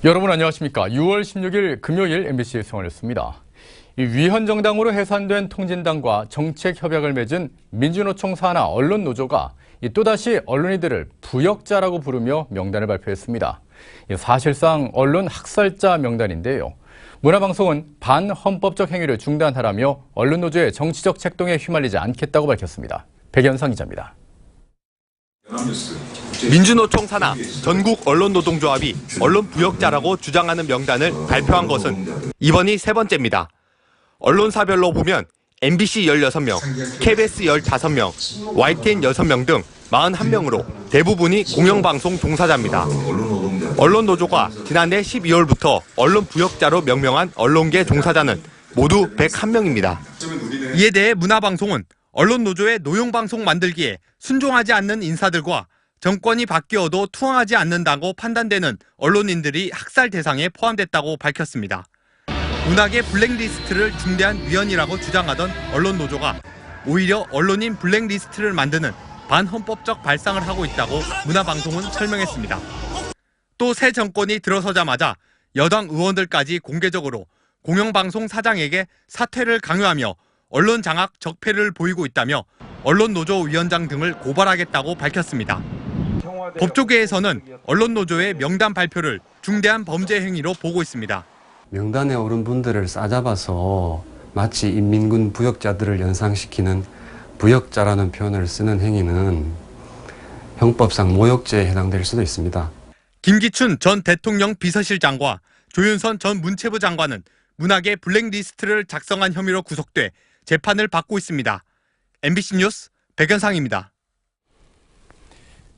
여러분 안녕하십니까. 6월 16일 금요일 MBC 성원이었습니다. 위헌정당으로 해산된 통진당과 정책협약을 맺은 민주노총 산하 언론노조가 또다시 언론인들을 부역자라고 부르며 명단을 발표했습니다. 사실상 언론 학살자 명단인데요. 문화방송은 반헌법적 행위를 중단하라며 언론노조의 정치적 책동에 휘말리지 않겠다고 밝혔습니다. 백연상 기자입니다. 민주노총 산하 전국 언론노동조합이 언론 부역자라고 주장하는 명단을 발표한 것은 이번이 세 번째입니다. 언론사별로 보면 MBC 16명, KBS 15명, YTN 6명 등 41명으로 대부분이 공영방송 종사자입니다. 언론노조가 지난해 12월부터 언론 부역자로 명명한 언론계 종사자는 모두 101명입니다. 이에 대해 문화방송은 언론노조의 노용방송 만들기에 순종하지 않는 인사들과 정권이 바뀌어도 투항하지 않는다고 판단되는 언론인들이 학살 대상에 포함됐다고 밝혔습니다. 문학의 블랙리스트를 중대한 위헌이라고 주장하던 언론노조가 오히려 언론인 블랙리스트를 만드는 반헌법적 발상을 하고 있다고 문화방송은 설명했습니다. 또 새 정권이 들어서자마자 여당 의원들까지 공개적으로 공영방송 사장에게 사퇴를 강요하며 언론 장악 적폐를 보이고 있다며 언론노조 위원장 등을 고발하겠다고 밝혔습니다. 법조계에서는 언론노조의 명단 발표를 중대한 범죄 행위로 보고 있습니다. 명단에 오른 분들을 싸잡아서 마치 인민군 부역자들을 연상시키는 부역자라는 표현을 쓰는 행위는 형법상 모욕죄에 해당될 수도 있습니다. 김기춘 전 대통령 비서실장과 조윤선 전 문체부 장관은 문학의 블랙리스트를 작성한 혐의로 구속돼 재판을 받고 있습니다. MBC 뉴스 백연상입니다.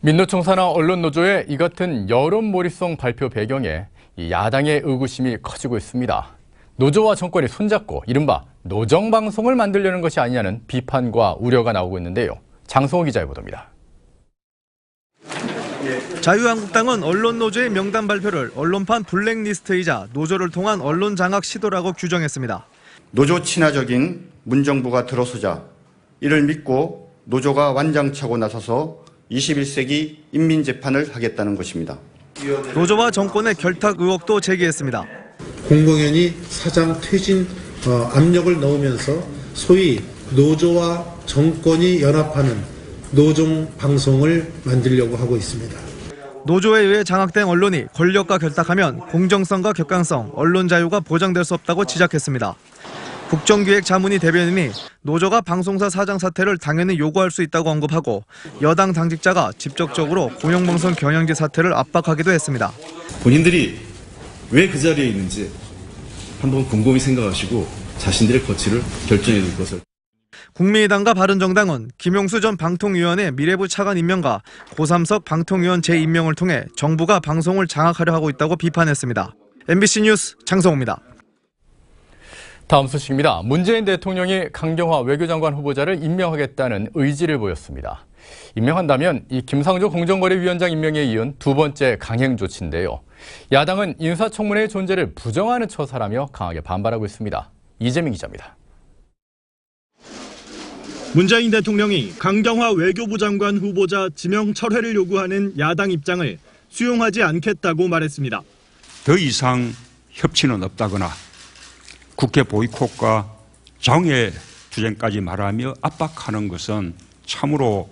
민노총 산하 언론노조의 이 같은 여론몰이성 발표 배경에 야당의 의구심이 커지고 있습니다. 노조와 정권이 손잡고 이른바 노정방송을 만들려는 것이 아니냐는 비판과 우려가 나오고 있는데요. 장성호 기자의 보도입니다. 자유한국당은 언론노조의 명단 발표를 언론판 블랙리스트이자 노조를 통한 언론 장악 시도라고 규정했습니다. 노조 친화적인 문정부가 들어서자 이를 믿고 노조가 완장차고 나서서 21세기 인민재판을 하겠다는 것입니다. 노조와 정권의 결탁 의혹도 제기했습니다. 공공연히 사장 퇴진 압력을 넣으면서 소위 노조와 정권이 연합하는 노정 방송을 만들려고 하고 있습니다. 노조에 의해 장악된 언론이 권력과 결탁하면 공정성과 객관성, 언론 자유가 보장될 수 없다고 지적했습니다. 국정기획자문위 대변인이 노조가 방송사 사장 사퇴를 당연히 요구할 수 있다고 언급하고 여당 당직자가 직접적으로 공영방송 경영지 사퇴를 압박하기도 했습니다. 본인들이 왜 그 자리에 있는지 한번 곰곰이 생각하시고 자신들의 거취를 결정해 줄 것을. 국민의당과 바른정당은 김용수 전 방통위원회 미래부 차관 임명과 고삼석 방통위원 재임명을 통해 정부가 방송을 장악하려 하고 있다고 비판했습니다. MBC 뉴스 장성호입니다. 다음 소식입니다. 문재인 대통령이 강경화 외교장관 후보자를 임명하겠다는 의지를 보였습니다. 임명한다면 이 김상조 공정거래위원장 임명에 이은 두 번째 강행 조치인데요. 야당은 인사청문회의 존재를 부정하는 처사라며 강하게 반발하고 있습니다. 이재민 기자입니다. 문재인 대통령이 강경화 외교부 장관 후보자 지명 철회를 요구하는 야당 입장을 수용하지 않겠다고 말했습니다. 더 이상 협치는 없다거나 국회 보이콧과 장외 투쟁까지 말하며 압박하는 것은 참으로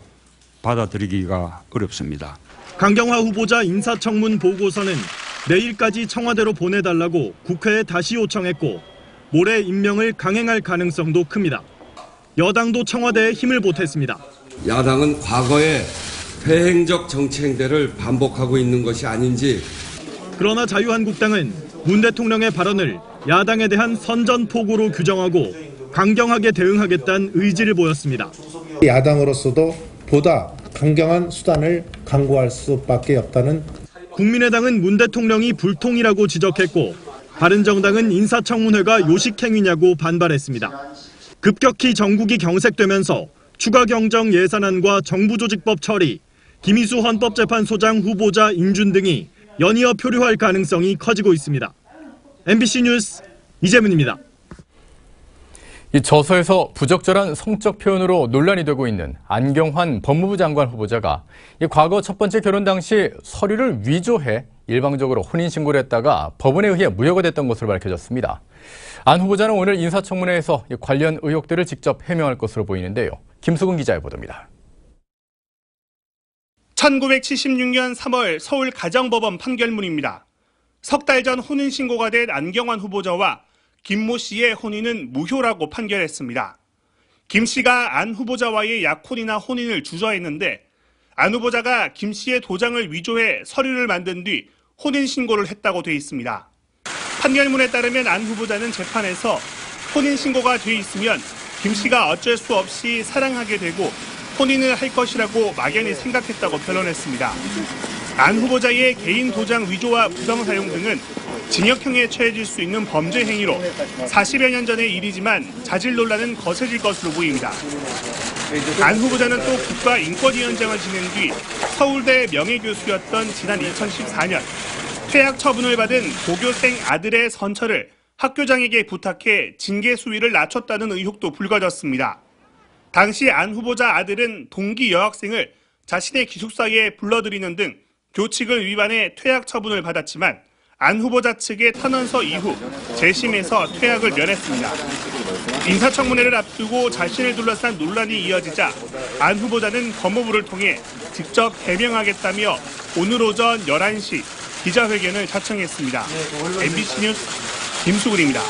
받아들이기가 어렵습니다. 강경화 후보자 인사청문 보고서는 내일까지 청와대로 보내달라고 국회에 다시 요청했고 모레 임명을 강행할 가능성도 큽니다. 여당도 청와대에 힘을 보탰습니다. 야당은 과거의 회행적 정치 행태를 반복하고 있는 것이 아닌지. 그러나 자유한국당은 문 대통령의 발언을 야당에 대한 선전포고로 규정하고 강경하게 대응하겠다는 의지를 보였습니다. 야당으로서도 보다 강경한 수단을 강구할 수밖에 없다는. 국민의당은 문 대통령이 불통이라고 지적했고 바른정당은 인사청문회가 요식행위냐고 반발했습니다. 급격히 전국이 경색되면서 추가 경정 예산안과 정부조직법 처리, 김희수 헌법재판소장 후보자 인준 등이 연이어 표류할 가능성이 커지고 있습니다. MBC 뉴스 이재문입니다. 이 저서에서 부적절한 성적 표현으로 논란이 되고 있는 안경환 법무부 장관 후보자가 과거 첫 번째 결혼 당시 서류를 위조해 일방적으로 혼인신고를 했다가 법원에 의해 무효가 됐던 것으로 밝혀졌습니다. 안 후보자는 오늘 인사청문회에서 관련 의혹들을 직접 해명할 것으로 보이는데요. 김수근 기자의 보도입니다. 1976년 3월 서울 가정법원 판결문입니다. 석 달 전 혼인신고가 된 안경환 후보자와 김모 씨의 혼인은 무효라고 판결했습니다. 김 씨가 안 후보자와의 약혼이나 혼인을 주저했는데 안 후보자가 김 씨의 도장을 위조해 서류를 만든 뒤 혼인신고를 했다고 돼 있습니다. 판결문에 따르면 안 후보자는 재판에서 혼인신고가 돼 있으면 김 씨가 어쩔 수 없이 사랑하게 되고 혼인을 할 것이라고 막연히 생각했다고 변론했습니다. 안 후보자의 개인 도장 위조와 부정 사용 등은 징역형에 처해질 수 있는 범죄 행위로 40여 년 전의 일이지만 자질 논란은 거세질 것으로 보입니다. 안 후보자는 또 국가인권위원장을 지낸 뒤 서울대 명예교수였던 지난 2014년 퇴학 처분을 받은 고교생 아들의 선처를 학교장에게 부탁해 징계 수위를 낮췄다는 의혹도 불거졌습니다. 당시 안 후보자 아들은 동기 여학생을 자신의 기숙사에 불러들이는 등 교칙을 위반해 퇴학 처분을 받았지만 안 후보자 측의 탄원서 이후 재심에서 퇴학을 면했습니다. 인사청문회를 앞두고 자신을 둘러싼 논란이 이어지자 안 후보자는 법무부를 통해 직접 해명하겠다며 오늘 오전 11시 기자회견을 자청했습니다. MBC 뉴스 김수근입니다.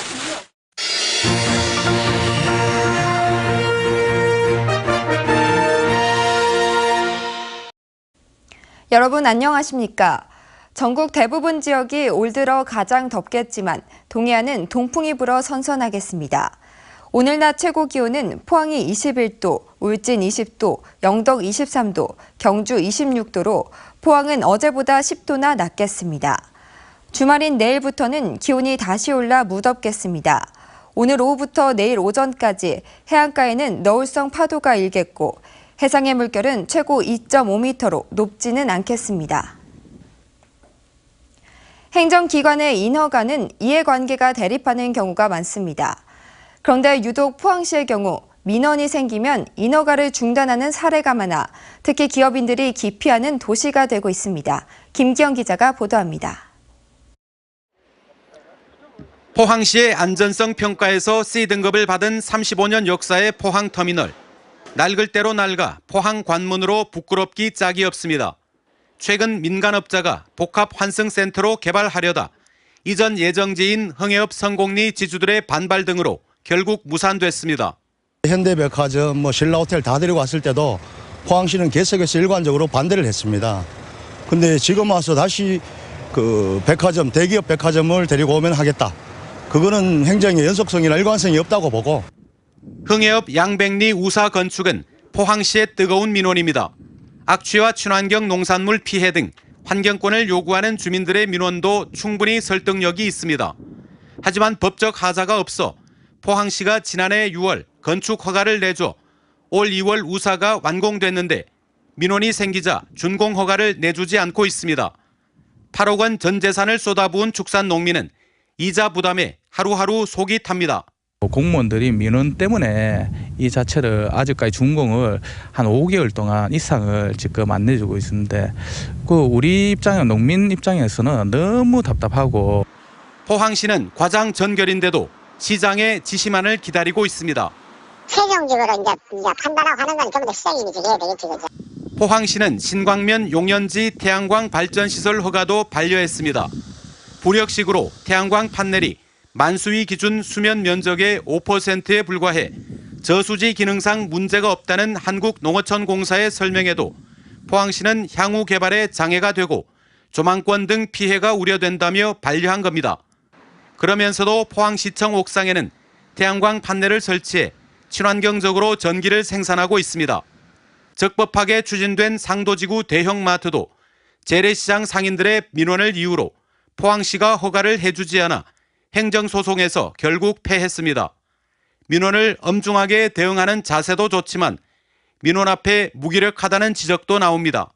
여러분 안녕하십니까? 전국 대부분 지역이 올 들어 가장 덥겠지만 동해안은 동풍이 불어 선선하겠습니다. 오늘 낮 최고 기온은 포항이 21도, 울진 20도, 영덕 23도, 경주 26도로 포항은 어제보다 10도나 낮겠습니다. 주말인 내일부터는 기온이 다시 올라 무덥겠습니다. 오늘 오후부터 내일 오전까지 해안가에는 너울성 파도가 일겠고 해상의 물결은 최고 2.5m로 높지는 않겠습니다. 행정기관의 인허가는 이해관계가 대립하는 경우가 많습니다. 그런데 유독 포항시의 경우 민원이 생기면 인허가를 중단하는 사례가 많아 특히 기업인들이 기피하는 도시가 되고 있습니다. 김기영 기자가 보도합니다. 포항시의 안전성 평가에서 C등급을 받은 35년 역사의 포항터미널. 낡을 대로 낡아 포항 관문으로 부끄럽기 짝이 없습니다. 최근 민간업자가 복합환승센터로 개발하려다 이전 예정지인 흥해읍 성공리 지주들의 반발 등으로 결국 무산됐습니다. 현대백화점, 신라호텔 다 데리고 왔을 때도 포항시는 계속해서 일관적으로 반대를 했습니다. 근데 지금 와서 다시 백화점, 대기업 백화점을 데리고 오면 하겠다. 그거는 행정의 연속성이나 일관성이 없다고 보고. 흥해읍 양백리 우사 건축은 포항시의 뜨거운 민원입니다. 악취와 친환경 농산물 피해 등 환경권을 요구하는 주민들의 민원도 충분히 설득력이 있습니다. 하지만 법적 하자가 없어 포항시가 지난해 6월 건축 허가를 내줘 올 2월 우사가 완공됐는데 민원이 생기자 준공 허가를 내주지 않고 있습니다. 8억 원 전 재산을 쏟아부은 축산 농민은 이자 부담에 하루하루 속이 탑니다. 공무원들이 민원 때문에 이 자체를 아직까지 준공을 한 5개월 동안 이상을 지금 안 내주고 있는데 우리 입장에는 농민 입장에서는 너무 답답하고. 포항시는 과장 전결인데도 시장의 지시만을 기다리고 있습니다. 최종적으로 이제 판단하고 하는 건 좀 더 시장이 해야 되겠지, 그죠? 포항시는 신광면 용연지 태양광 발전시설 허가도 반려했습니다. 불역식으로 태양광 판넬이 만수위 기준 수면 면적의 5%에 불과해 저수지 기능상 문제가 없다는 한국농어촌공사의 설명에도 포항시는 향후 개발에 장애가 되고 조망권 등 피해가 우려된다며 반려한 겁니다. 그러면서도 포항시청 옥상에는 태양광 판넬을 설치해 친환경적으로 전기를 생산하고 있습니다. 적법하게 추진된 상도지구 대형마트도 재래시장 상인들의 민원을 이유로 포항시가 허가를 해주지 않아 행정소송에서 결국 패했습니다. 민원을 엄중하게 대응하는 자세도 좋지만 민원 앞에 무기력하다는 지적도 나옵니다.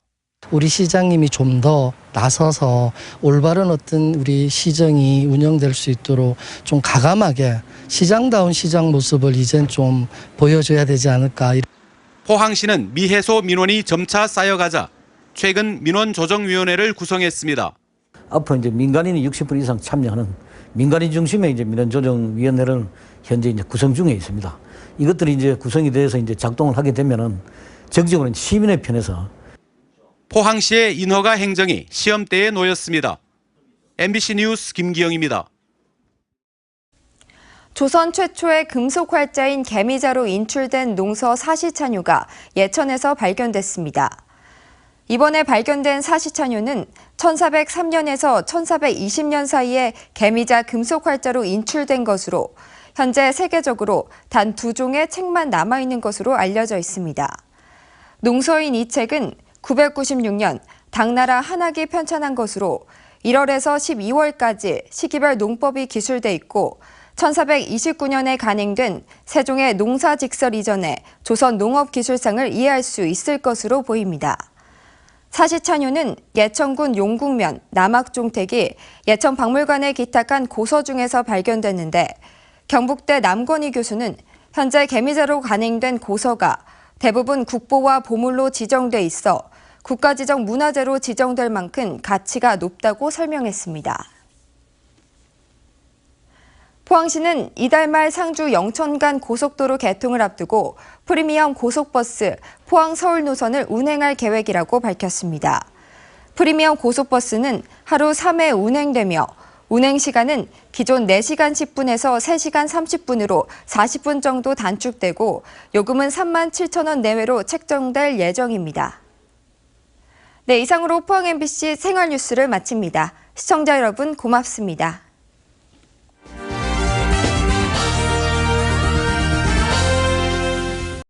우리 시장님이 좀 더 나서서 올바른 어떤 우리 시정이 운영될 수 있도록 좀 가감하게 시장다운 시장 모습을 이젠 좀 보여줘야 되지 않을까. 포항시는 미해소 민원이 점차 쌓여가자 최근 민원조정위원회를 구성했습니다. 앞으로 이제 민간인이 60% 이상 참여하는 민간인 중심의 이제 민원조정위원회를 현재 이제 구성 중에 있습니다. 이것들이 이제 구성이 돼서 이제 작동을 하게 되면은 정적으로 시민의 편에서 포항시의 인허가 행정이 시험대에 놓였습니다. MBC 뉴스 김기영입니다. 조선 최초의 금속 활자인 개미자로 인출된 농서 사시찬유가 예천에서 발견됐습니다. 이번에 발견된 사시찬유는 1403년에서 1420년 사이에 개미자 금속 활자로 인출된 것으로 현재 세계적으로 단 2종의 책만 남아있는 것으로 알려져 있습니다. 농서인 이 책은 996년 당나라 한학이 편찬한 것으로 1월에서 12월까지 시기별 농법이 기술돼 있고 1429년에 간행된 세종의 농사직설 이전에 조선 농업기술상을 이해할 수 있을 것으로 보입니다. 사시찬유는 예천군 용국면 남학종택이 예천박물관에 기탁한 고서 중에서 발견됐는데 경북대 남건희 교수는 현재 개미자로 간행된 고서가 대부분 국보와 보물로 지정돼 있어 국가지정 문화재로 지정될 만큼 가치가 높다고 설명했습니다. 포항시는 이달 말 상주 영천 간 고속도로 개통을 앞두고 프리미엄 고속버스 포항 서울 노선을 운행할 계획이라고 밝혔습니다. 프리미엄 고속버스는 하루 3회 운행되며 운행 시간은 기존 4시간 10분에서 3시간 30분으로 40분 정도 단축되고 요금은 37,000원 내외로 책정될 예정입니다. 네, 이상으로 포항 MBC 생활뉴스를 마칩니다. 시청자 여러분 고맙습니다.